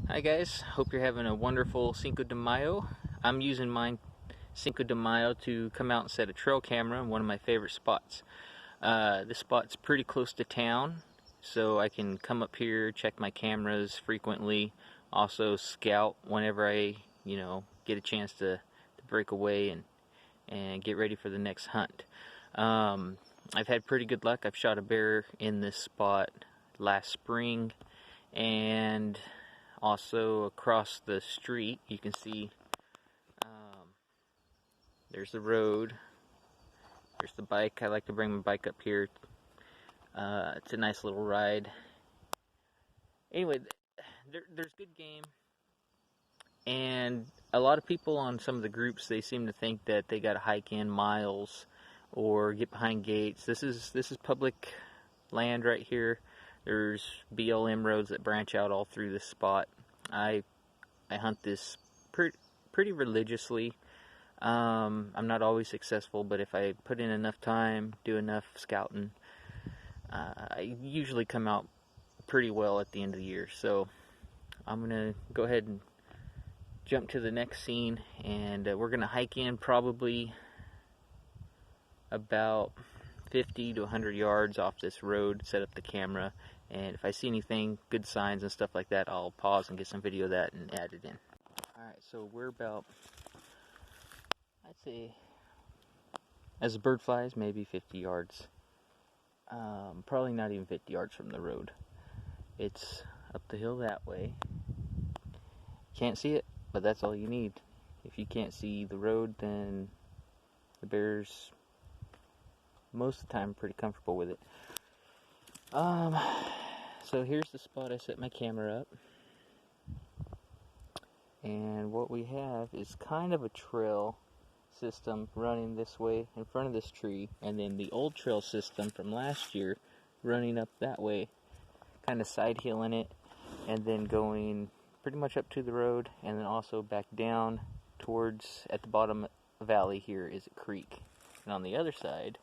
Hi guys, hope you're having a wonderful Cinco de Mayo. I'm using mine Cinco de Mayo to come out and set a trail camera in one of my favorite spots. This spot's pretty close to town, so I can come up here, check my cameras frequently, also scout whenever I, get a chance to break away and get ready for the next hunt. I've had pretty good luck. I've shot a bear in this spot last spring, and also across the street you can see there's the road, there's the bike. I like to bring my bike up here. It's a nice little ride. Anyway, there's good game, and a lot of people on some of the groups, they seem to think that they gotta hike in miles or get behind gates. This is public land right here. There's BLM roads that branch out all through this spot. I hunt this pretty religiously. I'm not always successful, but if I put in enough time, do enough scouting, I usually come out pretty well at the end of the year. So I'm gonna go ahead and jump to the next scene, and we're gonna hike in probably about 50 to 100 yards off this road, set up the camera, and if I see anything, good signs and stuff like that, I'll pause and get some video of that and add it in. Alright, so we're about, I'd say, as the bird flies, maybe 50 yards. Probably not even 50 yards from the road. It's up the hill that way. Can't see it, but that's all you need. If you can't see the road, then the bear's most of the time pretty comfortable with it. So here's the spot I set my camera up. And what we have is kind of a trail system running this way in front of this tree, and then the old trail system from last year running up that way, kind of side hilling it, and then going pretty much up to the road, and then also back down towards, at the bottom valley here is a creek. And on the other side,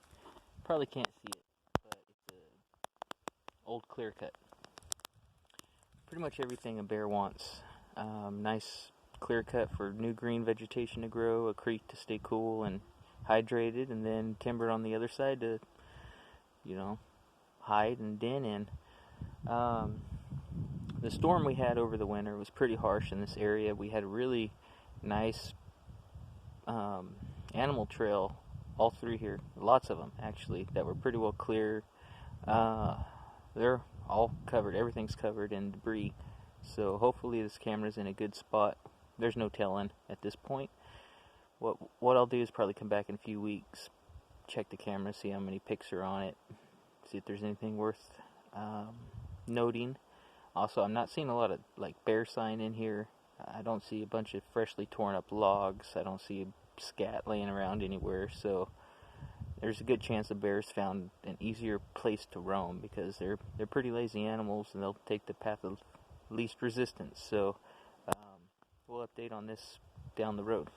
probably can't see it, but it's a old clear cut. Pretty much everything a bear wants. Nice clear cut for new green vegetation to grow, a creek to stay cool and hydrated, and then timber on the other side to, hide and den in. The storm we had over the winter was pretty harsh in this area. We had a really nice animal trail all through here, lots of them actually, that were pretty well clear. They're all covered, everything's covered in debris, so hopefully this camera's in a good spot. There's no telling at this point. What I'll do is probably come back in a few weeks, check the camera, see how many pics are on it, see if there's anything worth noting. Also, I'm not seeing a lot of bear sign in here. I don't see a bunch of freshly torn up logs. I don't see a scat laying around anywhere, so there's a good chance the bears found an easier place to roam, because they're pretty lazy animals and they'll take the path of least resistance. So we'll update on this down the road.